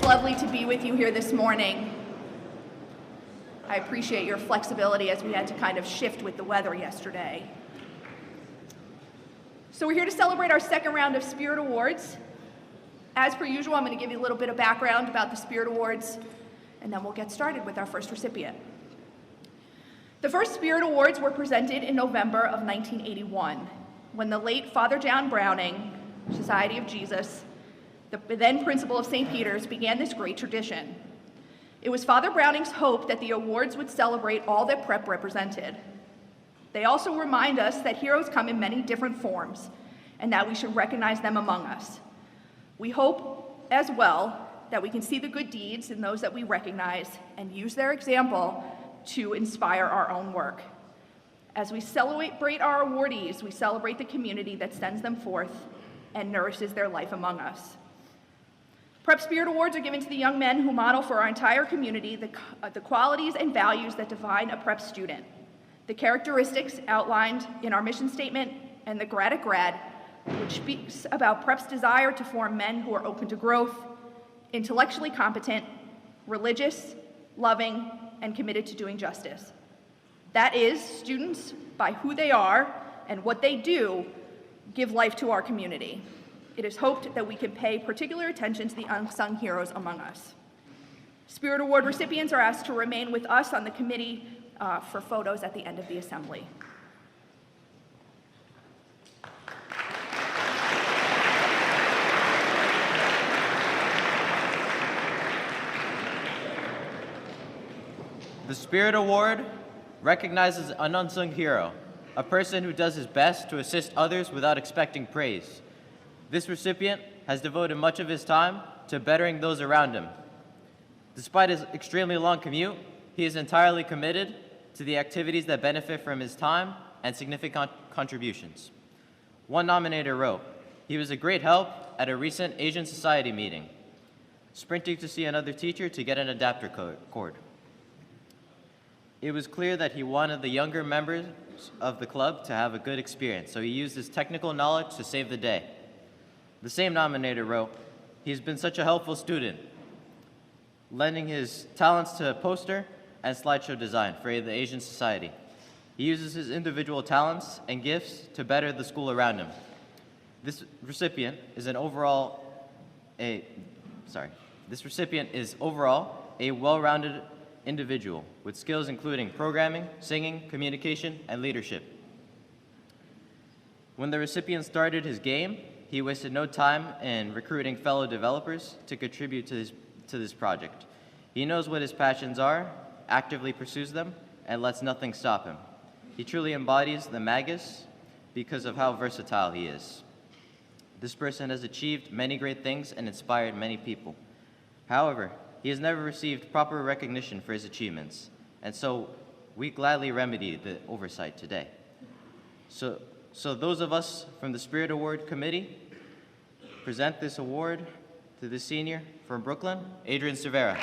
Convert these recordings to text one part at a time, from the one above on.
lovely to be with you here this morning. I appreciate your flexibility as we had to kind of shift with the weather yesterday. So we're here to celebrate our second round of Spirit Awards. As per usual, I'm going to give you a little bit of background about the Spirit Awards, and then we'll get started with our first recipient. The first Spirit Awards were presented in November of 1981, when the late Father John Browning, Society of Jesus, the then principal of St. Peter's, began this great tradition. It was Father Browning's hope that the awards would celebrate all that prep represented. They also remind us that heroes come in many different forms and that we should recognize them among us. We hope as well that we can see the good deeds in those that we recognize and use their example to inspire our own work. As we celebrate our awardees, we celebrate the community that sends them forth and nourishes their life among us. Prep Spirit Awards are given to the young men who model for our entire community the qualities and values that define a prep student, the characteristics outlined in our mission statement, and the Grad at Grad, which speaks about prep's desire to form men who are open to growth, intellectually competent, religious, loving, and committed to doing justice. That is, students, by who they are and what they do, give life to our community. It is hoped that we can pay particular attention to the unsung heroes among us. Spirit Award recipients are asked to remain with us on the committee for photos at the end of the assembly. The Spirit Award recognizes an unsung hero, a person who does his best to assist others without expecting praise. This recipient has devoted much of his time to bettering those around him. Despite his extremely long commute, he is entirely committed to the activities that benefit from his time and significant contributions. One nominator wrote, "He was a great help at a recent Asian Society meeting, sprinting to see another teacher to get an adapter cord. It was clear that he wanted the younger members of the club to have a good experience, so he used his technical knowledge to save the day." The same nominator wrote, "He's been such a helpful student, lending his talents to poster and slideshow design for the Asian Society. He uses his individual talents and gifts to better the school around him." This recipient is overall a well-rounded individual with skills including programming, singing, communication, and leadership. When the recipient started his game, he wasted no time in recruiting fellow developers to contribute to this project. He knows what his passions are, actively pursues them, and lets nothing stop him. He truly embodies the Magus because of how versatile he is. This person has achieved many great things and inspired many people. However, he has never received proper recognition for his achievements, and so we gladly remedy the oversight today. So those of us from the Spirit Award Committee present this award to the senior from Brooklyn, Adrian Cervera.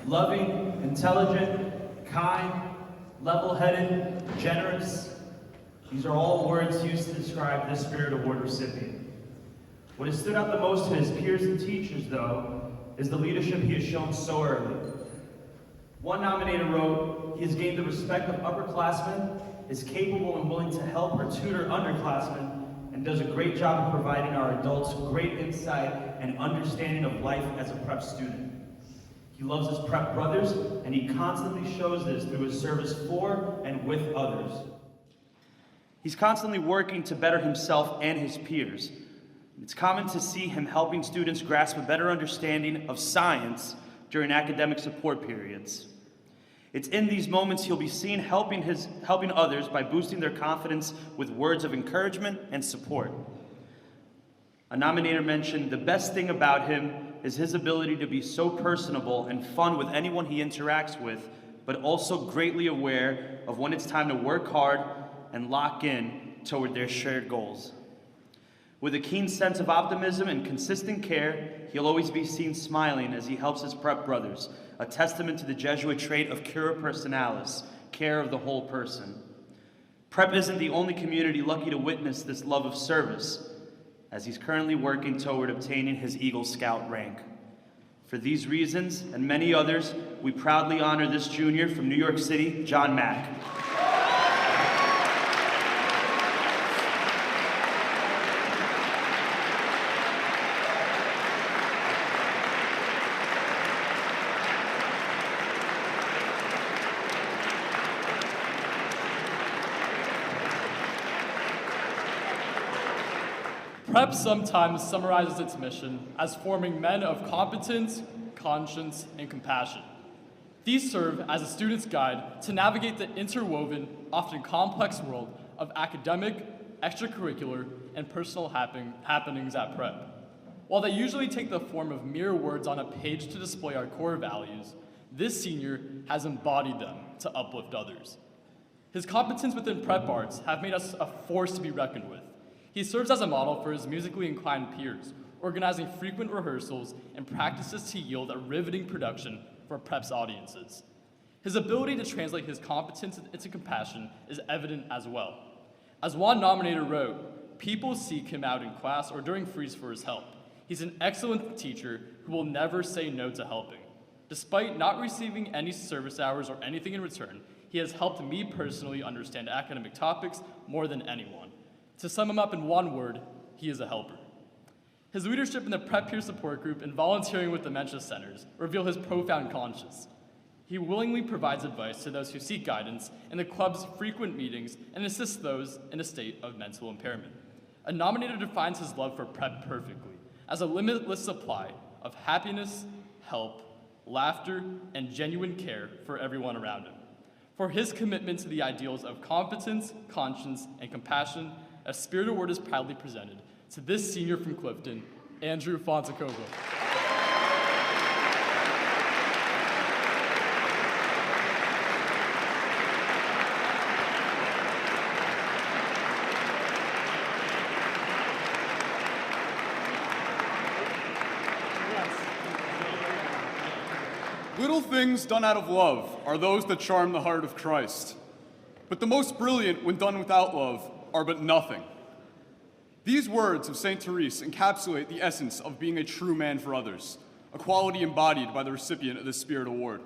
Loving, intelligent, kind, level-headed, generous. These are all words used to describe this Spirit Award recipient. What has stood out the most to his peers and teachers, though, is the leadership he has shown so early. One nominator wrote, "He has gained the respect of upperclassmen, is capable and willing to help or tutor underclassmen, and does a great job of providing our adults great insight and understanding of life as a prep student. He loves his prep brothers, and he constantly shows this through his service for and with others. He's constantly working to better himself and his peers. It's common to see him helping students grasp a better understanding of science during academic support periods. It's in these moments he'll be seen helping others by boosting their confidence with words of encouragement and support. A nominator mentioned the best thing about him is his ability to be so personable and fun with anyone he interacts with, but also greatly aware of when it's time to work hard and lock in toward their shared goals. With a keen sense of optimism and consistent care, he'll always be seen smiling as he helps his prep brothers, a testament to the Jesuit trait of cura personalis, care of the whole person. Prep isn't the only community lucky to witness this love of service, as he's currently working toward obtaining his Eagle Scout rank. For these reasons and many others, we proudly honor this junior from New York City, John Mack. Prep sometimes summarizes its mission as forming men of competence, conscience, and compassion. These serve as a student's guide to navigate the interwoven, often complex world of academic, extracurricular, and personal happenings at Prep. While they usually take the form of mere words on a page to display our core values, this senior has embodied them to uplift others. His competence within Prep arts have made us a force to be reckoned with. He serves as a model for his musically inclined peers, organizing frequent rehearsals and practices to yield a riveting production for Prep's audiences. His ability to translate his competence into compassion is evident as well. As one nominator wrote, people seek him out in class or during freeze for his help. He's an excellent teacher who will never say no to helping. Despite not receiving any service hours or anything in return, he has helped me personally understand academic topics more than anyone. To sum him up in one word, he is a helper. His leadership in the Prep Peer Support Group and volunteering with dementia centers reveal his profound conscience. He willingly provides advice to those who seek guidance in the club's frequent meetings and assists those in a state of mental impairment. A nominator defines his love for Prep perfectly as a limitless supply of happiness, help, laughter, and genuine care for everyone around him. For his commitment to the ideals of competence, conscience, and compassion, a Spirit Award is proudly presented to this senior from Clifton, Andrew Fonticoba. Little things done out of love are those that charm the heart of Christ. But the most brilliant, when done without love, are but nothing. These words of St. Therese encapsulate the essence of being a true man for others, a quality embodied by the recipient of this Spirit Award.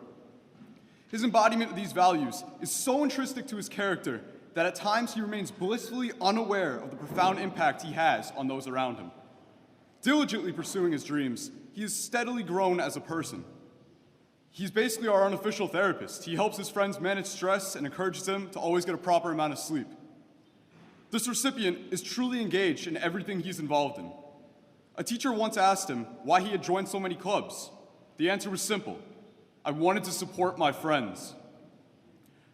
His embodiment of these values is so intrinsic to his character that at times he remains blissfully unaware of the profound impact he has on those around him. Diligently pursuing his dreams, he has steadily grown as a person. He's basically our unofficial therapist. He helps his friends manage stress and encourages them to always get a proper amount of sleep. This recipient is truly engaged in everything he's involved in. A teacher once asked him why he had joined so many clubs. The answer was simple: I wanted to support my friends.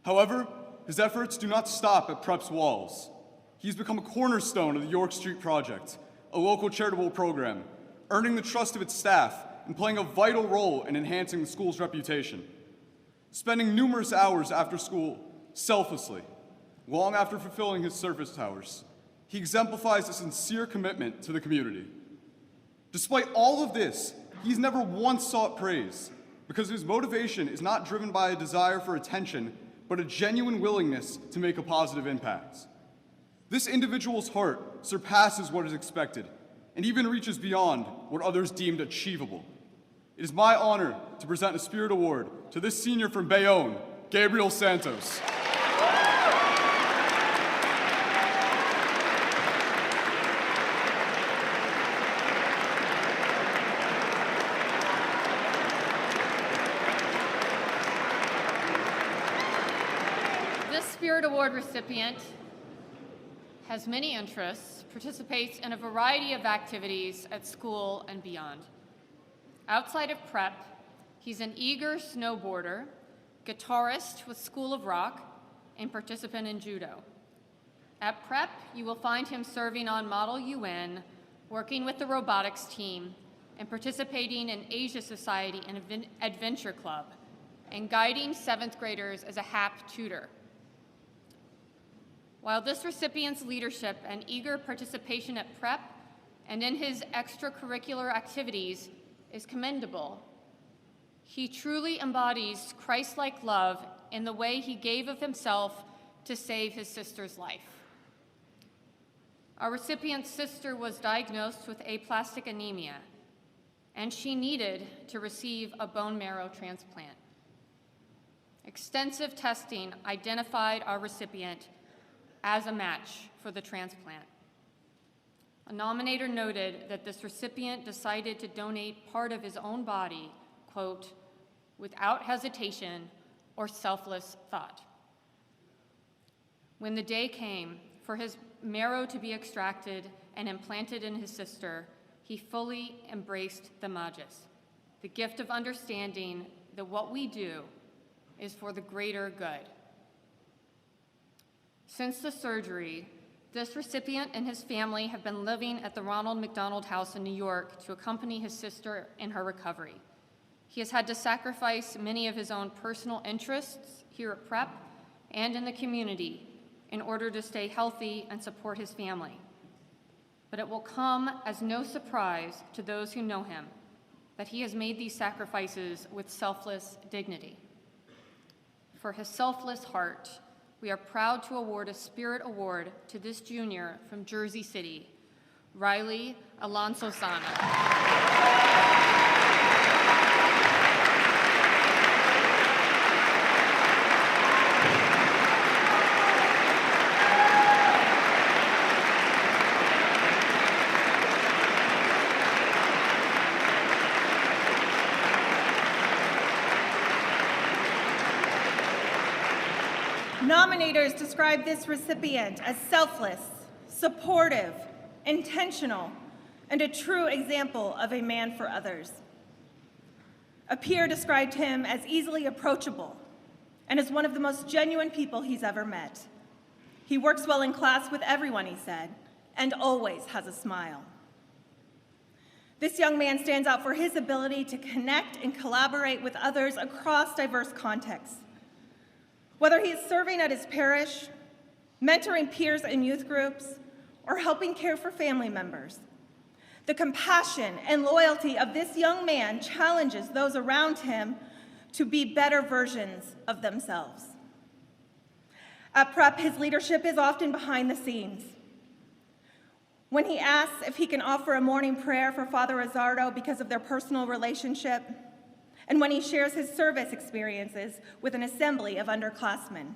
However, his efforts do not stop at Prep's walls. He's become a cornerstone of the York Street Project, a local charitable program, earning the trust of its staff and playing a vital role in enhancing the school's reputation. Spending numerous hours after school, selflessly, long after fulfilling his service hours, he exemplifies a sincere commitment to the community. Despite all of this, he's never once sought praise, because his motivation is not driven by a desire for attention, but a genuine willingness to make a positive impact. This individual's heart surpasses what is expected, and even reaches beyond what others deemed achievable. It is my honor to present a Spirit Award to this senior from Bayonne, Gabe Santos. This Spirit Award recipient has many interests, participates in a variety of activities at school and beyond. Outside of Prep, he's an eager snowboarder, guitarist with School of Rock, and participant in judo. At Prep, you will find him serving on Model UN, working with the robotics team, and participating in Asia Society and Adventure Club, and guiding 7th graders as a HAP tutor. While this recipient's leadership and eager participation at prep and in his extracurricular activities is commendable, he truly embodies Christ-like love in the way he gave of himself to save his sister's life. Our recipient's sister was diagnosed with aplastic anemia, and she needed to receive a bone marrow transplant. Extensive testing identified our recipient as a match for the transplant. A nominator noted that this recipient decided to donate part of his own body, quote, without hesitation or selfless thought. When the day came for his marrow to be extracted and implanted in his sister, he fully embraced the magis, the gift of understanding that what we do is for the greater good. Since the surgery, this recipient and his family have been living at the Ronald McDonald House in New York to accompany his sister in her recovery. He has had to sacrifice many of his own personal interests here at Prep and in the community in order to stay healthy and support his family. But it will come as no surprise to those who know him that he has made these sacrifices with selfless dignity. For his selfless heart, we are proud to award a Spirit Award to this junior from Jersey City, Ryley Alonsozana. Nominators describe this recipient as selfless, supportive, intentional, and a true example of a man for others. A peer described him as easily approachable and as one of the most genuine people he's ever met. He works well in class with everyone, he said, and always has a smile. This young man stands out for his ability to connect and collaborate with others across diverse contexts. Whether he is serving at his parish, mentoring peers in youth groups, or helping care for family members, the compassion and loyalty of this young man challenges those around him to be better versions of themselves. At Prep, his leadership is often behind the scenes. When he asks if he can offer a morning prayer for Father Rizzardo because of their personal relationship, and when he shares his service experiences with an assembly of underclassmen.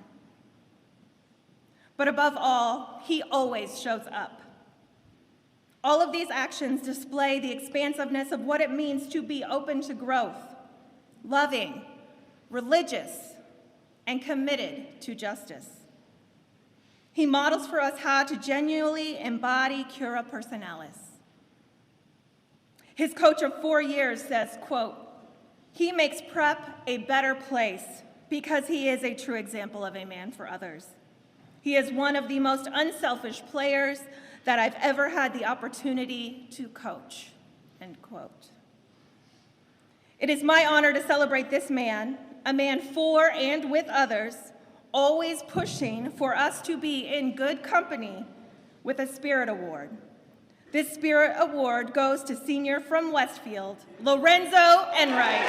But above all, he always shows up. All of these actions display the expansiveness of what it means to be open to growth, loving, religious, and committed to justice. He models for us how to genuinely embody cura personalis. His coach of 4 years says, quote, "He makes Prep a better place because he is a true example of a man for others. He is one of the most unselfish players that I've ever had the opportunity to coach," end quote. It is my honor to celebrate this man, a man for and with others, always pushing for us to be in good company, with a Spirit Award. This Spirit Award goes to senior from Westfield, Lorenzo Enright.